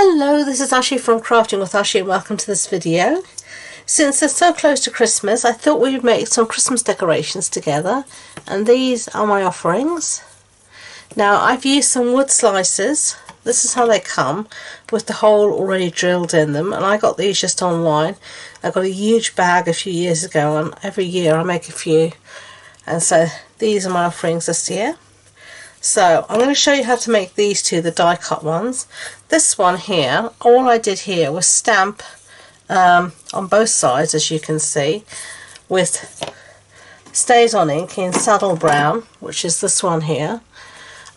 Hello, this is Ashee from Crafting with Ashee and welcome to this video. Since it's so close to Christmas, I thought we would make some Christmas decorations together, and these are my offerings. Now I've used some wood slices. This is how they come, with the hole already drilled in them, and I got these just online. I got a huge bag a few years ago, and every year I make a few, and so these are my offerings this year. So I'm going to show you how to make these two, the die cut ones. This one here, all I did here was stamp on both sides, as you can see, with Stays On ink in Saddle Brown, which is this one here.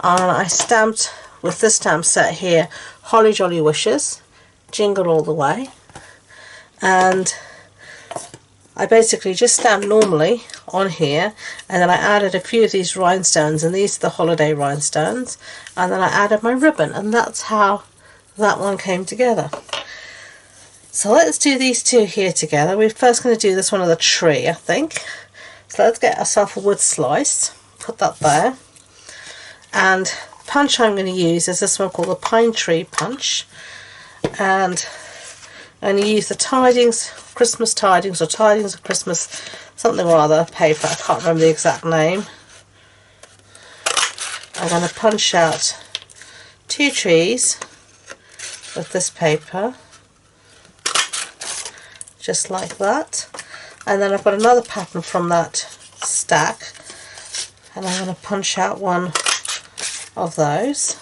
And I stamped with this stamp set here, Holly Jolly Wishes, Jingle All the Way. And I basically just stamped normally on here, and then I added a few of these rhinestones, and these are the holiday rhinestones, and then I added my ribbon, and that's how that one came together. So let's do these two here together. We're first going to do this one of the tree, I think. So let's get ourselves a wood slice, put that there, and the punch I'm going to use is this one called the Pine Tree Punch, and I'm going to use the Tidings, Christmas Tidings, or Tidings of Christmas, something or other, paper, I can't remember the exact name. I'm going to punch out two trees with this paper, just like that. And then I've got another pattern from that stack, and I'm going to punch out one of those.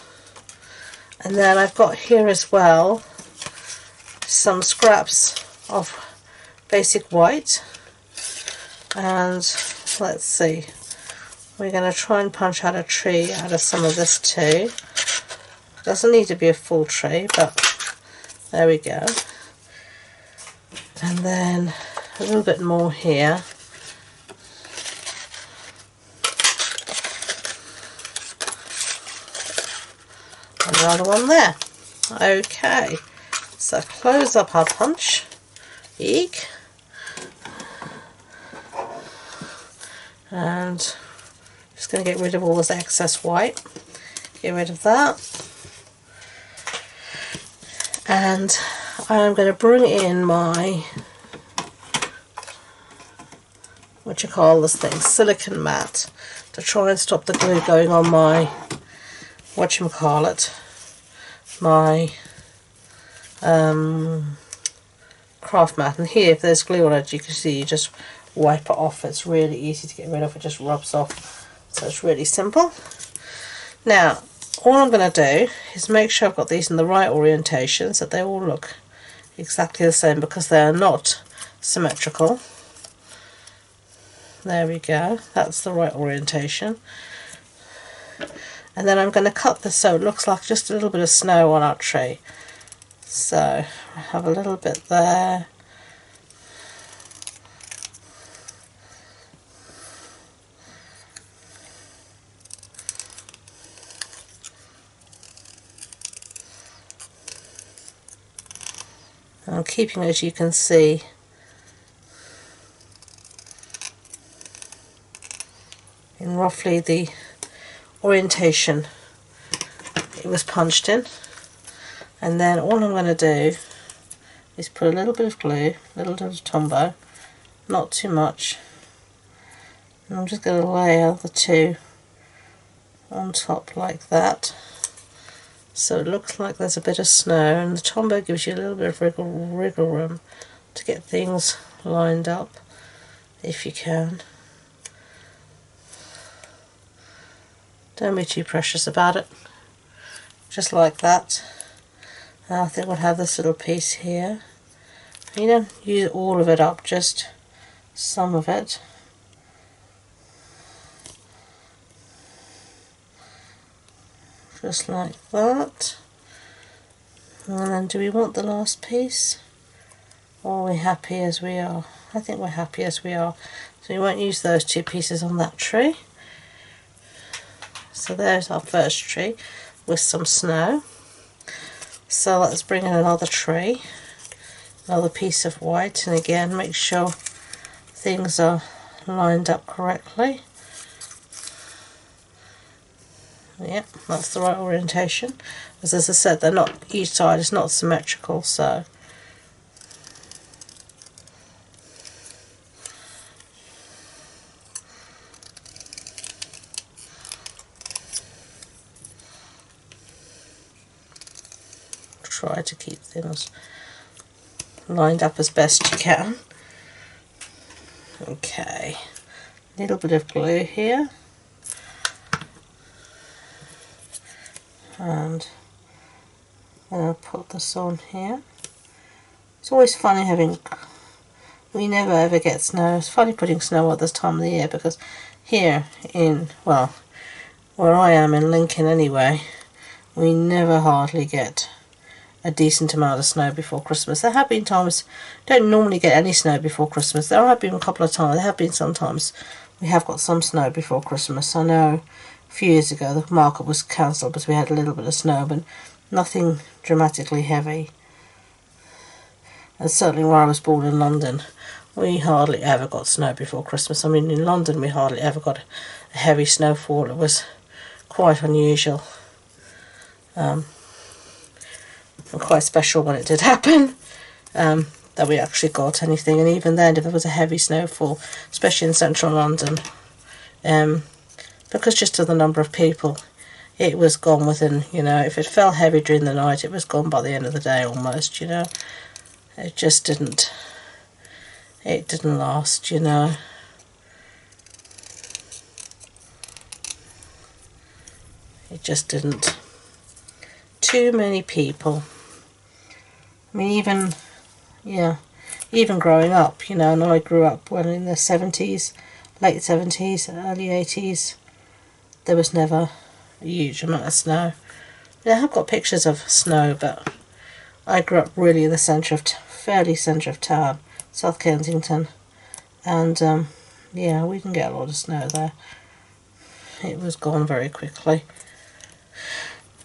And then I've got here as well some scraps of basic white, and let's see, we're going to try and punch out a tree out of some of this too. Doesn't need to be a full tree, but there we go. And then a little bit more here. And another one there. Okay, so close up our punch. Eek. And just going to get rid of all this excess white. Get rid of that. And I'm going to bring in my, what you call this thing, silicone mat, to try and stop the glue going on my, whatchamacallit, my craft mat. And here, if there's glue on it, you can see you just wipe it off. It's really easy to get rid of. It just rubs off, so it's really simple. Now all I'm going to do is make sure I've got these in the right orientation so that they all look exactly the same, because they are not symmetrical. There we go, that's the right orientation. And then I'm going to cut this so it looks like just a little bit of snow on our tree. So I have a little bit there. I'm keeping, as you can see, in roughly the orientation it was punched in. And then all I'm going to do is put a little bit of glue, a little bit of Tombow, not too much, and I'm just going to layer the two on top like that, so it looks like there's a bit of snow, and the Tombow gives you a little bit of wriggle room to get things lined up if you can. Don't be too precious about it, just like that. And I think we'll have this little piece here. You don't use all of it up, just some of it. Just like that. And then do we want the last piece? Or are we happy as we are? I think we're happy as we are. So we won't use those two pieces on that tree. So there's our first tree with some snow. So let's bring in another tree, another piece of white, and again make sure things are lined up correctly. Yeah, that's the right orientation. As I said, they're not, each side is not symmetrical, so try to keep things lined up as best you can. Okay, a little bit of glue here, and I'll put this on here. It's always funny having, we never ever get snow. It's funny putting snow at this time of the year, because here in, well, where I am in Lincoln anyway, we never hardly get a decent amount of snow before Christmas. There have been times, don't normally get any snow before Christmas. There have been a couple of times, there have been sometimes we have got some snow before Christmas. I know a few years ago the market was cancelled because we had a little bit of snow, but nothing dramatically heavy. And certainly where I was born in London, we hardly ever got snow before Christmas. I mean, in London we hardly ever got a heavy snowfall. It was quite unusual. And quite special when it did happen, that we actually got anything. And even then, if there was a heavy snowfall, especially in central London, because just of the number of people, it was gone within, you know, if it fell heavy during the night, it was gone by the end of the day almost, you know. It just didn't last, you know. It just didn't. Too many people. I mean, even growing up, you know, and I grew up when in the 70s, late 70s, early 80s, there was never a huge amount of snow. Yeah, I have got pictures of snow, but I grew up really in the centre of, fairly centre of town, South Kensington, and yeah, we didn't get a lot of snow there. It was gone very quickly.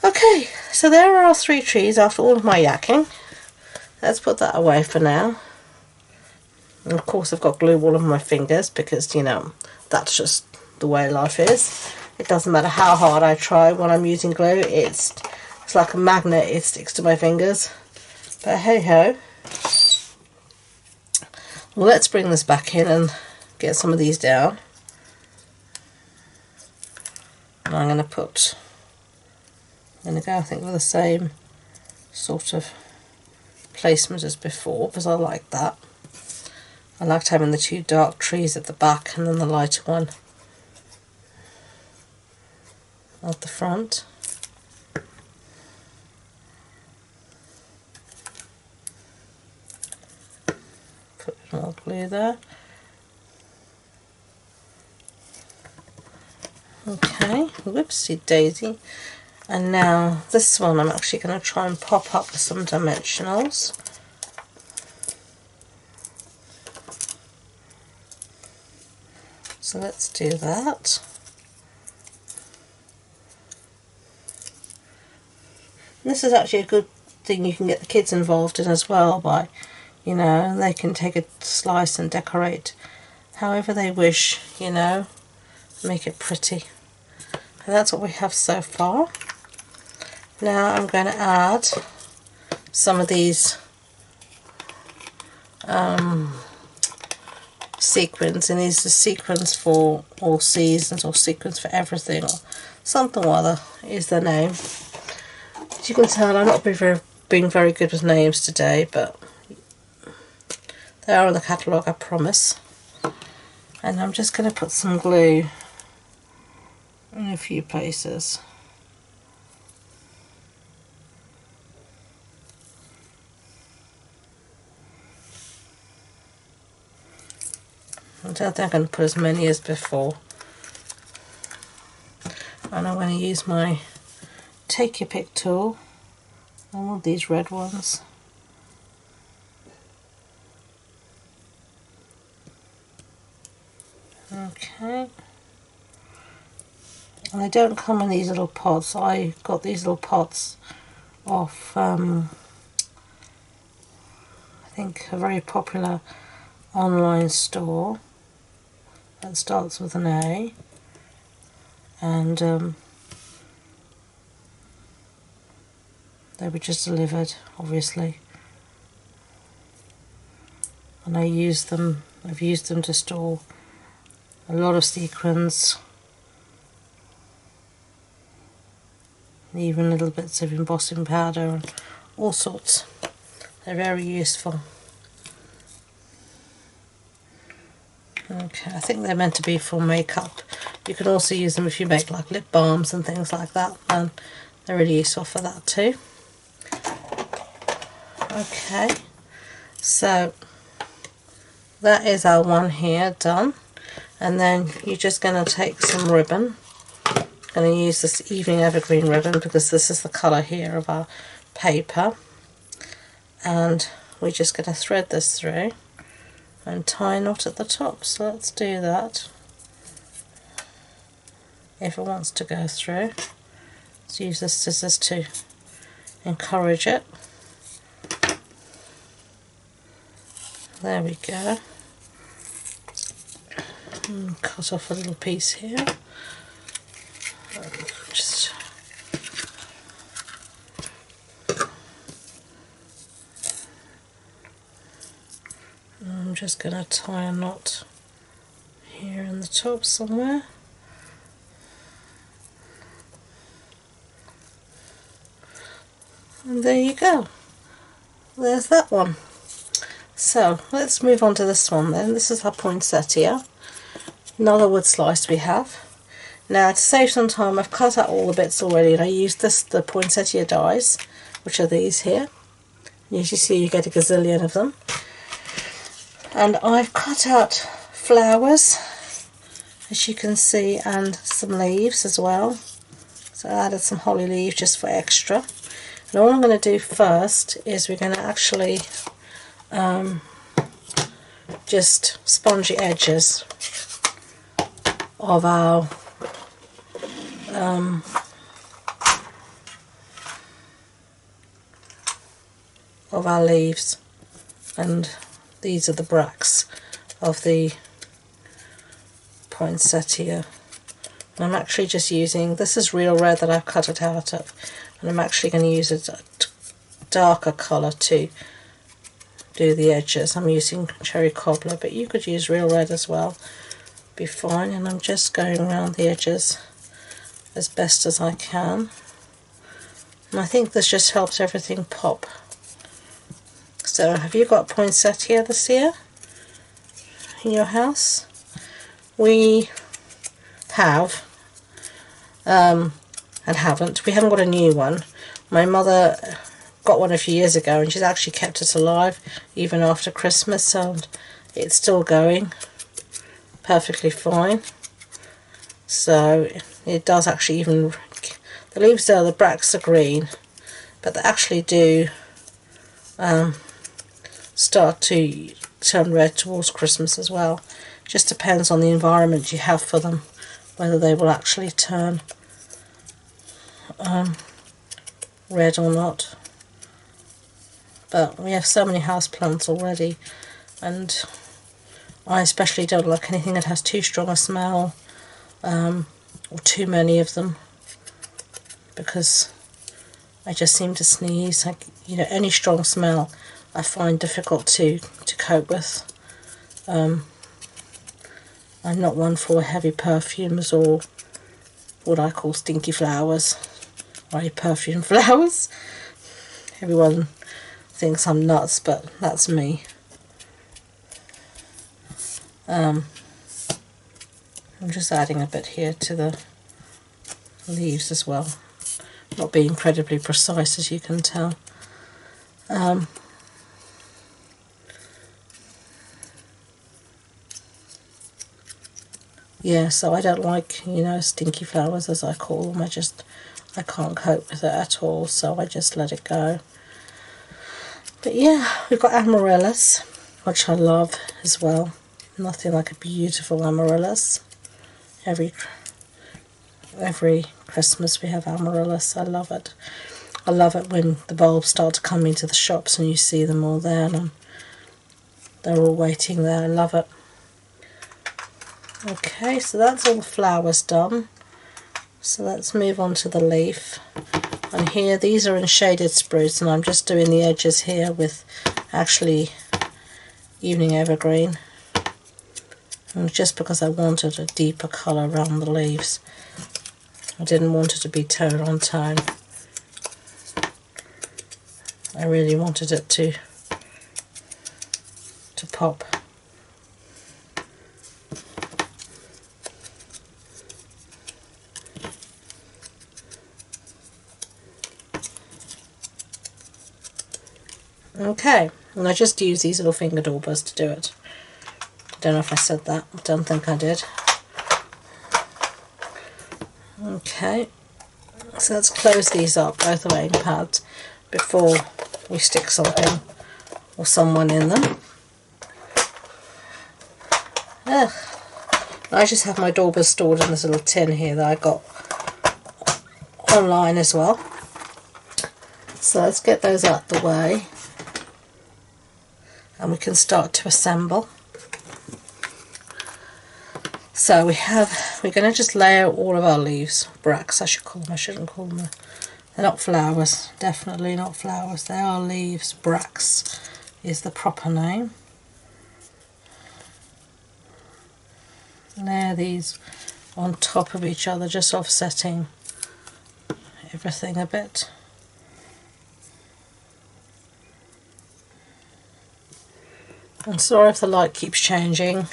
Okay, so there are our 3 trees after all of my yakking. Let's put that away for now. And of course I've got glue all over my fingers because, you know, that's just the way life is. It doesn't matter how hard I try when I'm using glue. It's like a magnet, it sticks to my fingers. But hey ho. Well, let's bring this back in and get some of these down. And I'm going to go, I think, with the same sort of placement as before, because I like that. I liked having the 2 dark trees at the back and then the lighter one at the front. Put more glue there. Okay, whoopsie daisy. And now this one I'm actually going to try and pop up with some dimensionals. So let's do that. And this is actually a good thing you can get the kids involved in as well, by, you know, they can take a slice and decorate however they wish, you know, make it pretty. And that's what we have so far. Now I'm going to add some of these sequins, and these are sequins for all seasons, or sequins for everything, or something or other is the name. As you can tell, I'm not being very good with names today, but they are in the catalogue, I promise. And I'm just going to put some glue in a few places. I don't think I'm going to put as many as before. And I'm going to use my Take Your Pick tool. I want these red ones. Okay. And they don't come in these little pots. I got these little pots off, I think, a very popular online store that starts with an A, and They were just delivered, obviously. And I've used them to store a lot of sequins, and even little bits of embossing powder and all sorts. They're very useful. Okay, I think they're meant to be for makeup. You can also use them if you make like lip balms and things like that, and they're really useful for that too. Okay, so that is our one here done, and then you're just going to take some ribbon. I'm going to use this Evening Evergreen ribbon because this is the colour here of our paper, and we're just going to thread this through and tie a knot at the top. So let's do that. If it wants to go through, let's use the scissors to encourage it. There we go. And cut off a little piece here. Just I'm just going to tie a knot here in the top somewhere. And there you go. There's that one. So let's move on to this one then. This is our poinsettia. Another wood slice we have. Now, to save some time, I've cut out all the bits already, and I used the poinsettia dies, which are these here. As you see, you get a gazillion of them. And I've cut out flowers, as you can see, and some leaves as well. So I added some holly leaves just for extra. And all I'm going to do first is we're going to actually just sponge the edges of our leaves, and these are the bracts of the poinsettia. And I'm actually just using, this is real red that I've cut it out of, and I'm actually going to use a darker colour to do the edges. I'm using cherry cobbler, but you could use real red as well, be fine. And I'm just going around the edges as best as I can, and I think this just helps everything pop. So have you got poinsettia this year in your house? We have and haven't. We haven't got a new one. My mother got one a few years ago, and she's actually kept it alive even after Christmas, and it's still going perfectly fine. So it does actually, even the leaves there, the bracts are green, but they actually do start to turn red towards Christmas as well. Just depends on the environment you have for them, whether they will actually turn red or not. But we have so many houseplants already, and I especially don't like anything that has too strong a smell, or too many of them, because I just seem to sneeze. Like, you know, any strong smell I find difficult to cope with. I'm not one for heavy perfumes or what I call stinky flowers, or perfume flowers. Everyone thinks I'm nuts, but that's me. I'm just adding a bit here to the leaves as well, not being incredibly precise, as you can tell. Yeah, so I don't like, you know, stinky flowers, as I call them. I can't cope with it at all, so I just let it go. But yeah, we've got amaryllis, which I love as well. Nothing like a beautiful amaryllis. Every Christmas we have amaryllis. I love it. I love it when the bulbs start to come into the shops and you see them all there, and they're all waiting there. I love it. Okay, so that's all the flowers done. So let's move on to the leaf. And here, these are in shaded spruce, and I'm just doing the edges here with actually evening evergreen. And just because I wanted a deeper colour around the leaves. I didn't want it to be tone on tone. I really wanted it to pop. Okay, and I just use these little finger daubers to do it. I don't know if I said that, I don't think I did. Okay, so let's close these up, both weighing pads, before we stick something or someone in them. Ugh. I just have my daubers stored in this little tin here that I got online as well. So let's get those out the way and we can start to assemble. So we're going to just lay out all of our leaves, bracts I should call them, I shouldn't call them, they're not flowers, definitely not flowers, they are leaves, bracts is the proper name. Layer these on top of each other, just offsetting everything a bit. I'm sorry if the light keeps changing.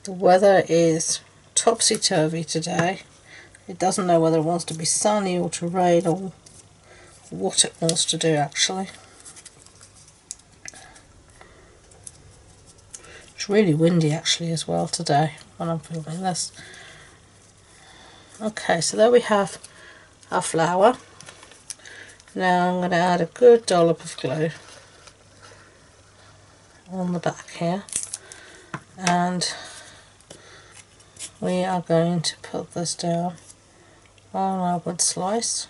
The weather is topsy-turvy today. It doesn't know whether it wants to be sunny or to rain or what it wants to do actually. It's really windy actually as well today when I'm filming this. Okay, so there we have our flower. Now I'm going to add a good dollop of glue on the back here, and we are going to put this down on our wood slice,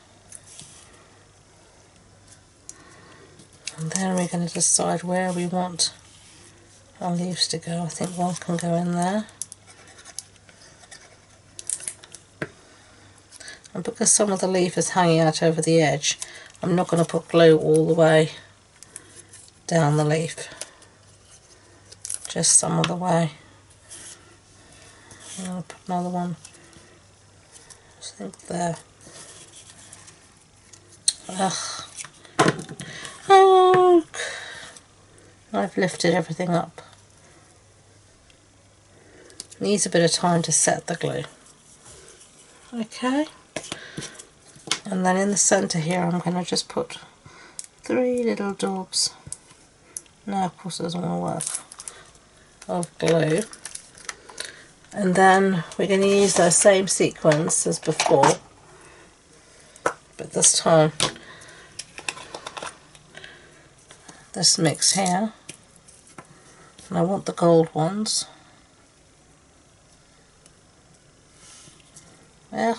and then we're going to decide where we want our leaves to go. I think one can go in there, and because some of the leaf is hanging out over the edge, I'm not going to put glue all the way down the leaf, just some of the way. I'm going to put another one, I think there. Ugh. Oh, I've lifted everything up. Needs a bit of time to set the glue. Okay, and then in the centre here I'm going to just put 3 little daubs, no of course it doesn't want to work, of glue. And then we're going to use those same sequins as before, but this time this mix here, and I want the gold ones. I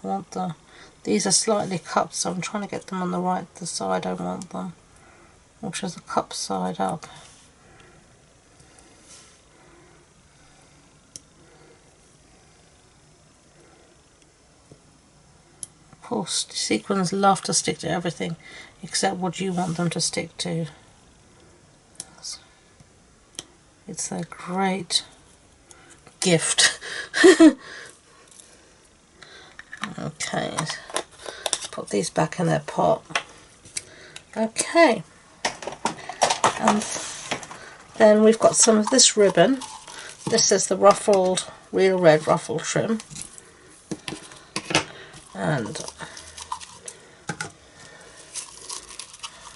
want these are slightly cupped, so I'm trying to get them on the side I want them, which is the cup side up. Of course, sequins love to stick to everything except what you want them to stick to. It's a great gift. Okay, put these back in their pot. Okay, and then we've got some of this ribbon. This is the ruffled, real red ruffle trim, and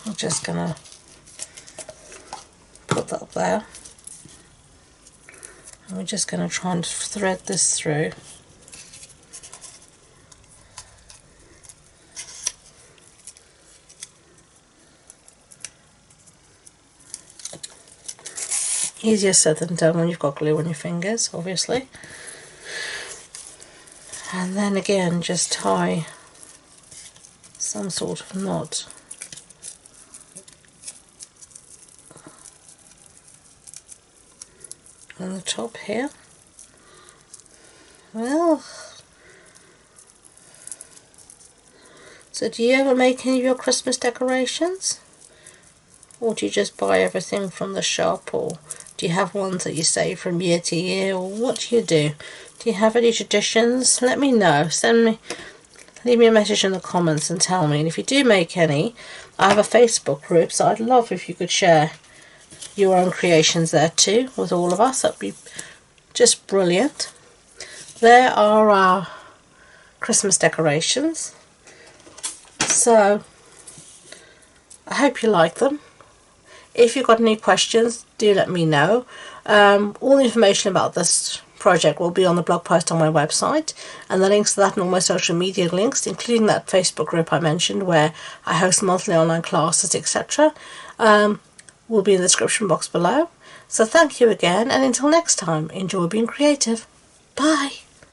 I'm just gonna put that there, and we're just gonna try and thread this through. Easier said than done when you've got glue on your fingers, obviously. And then again, just tie some sort of knot. On the top here. Well, So do you ever make any of your Christmas decorations? Or do you just buy everything from the shop? Or do you have ones that you save from year to year? Or what do you do? Do you have any traditions? Let me know. Leave me a message in the comments and tell me. And if you do make any, I have a Facebook group, so I'd love if you could share your own creations there too with all of us. That'd be just brilliant. There are our Christmas decorations. So I hope you like them. If you've got any questions, do let me know. All the information about this project will be on the blog post on my website, and the links to that and all my social media links, including that Facebook group I mentioned where I host monthly online classes, etc., will be in the description box below. So thank you again, and until next time, enjoy being creative. Bye!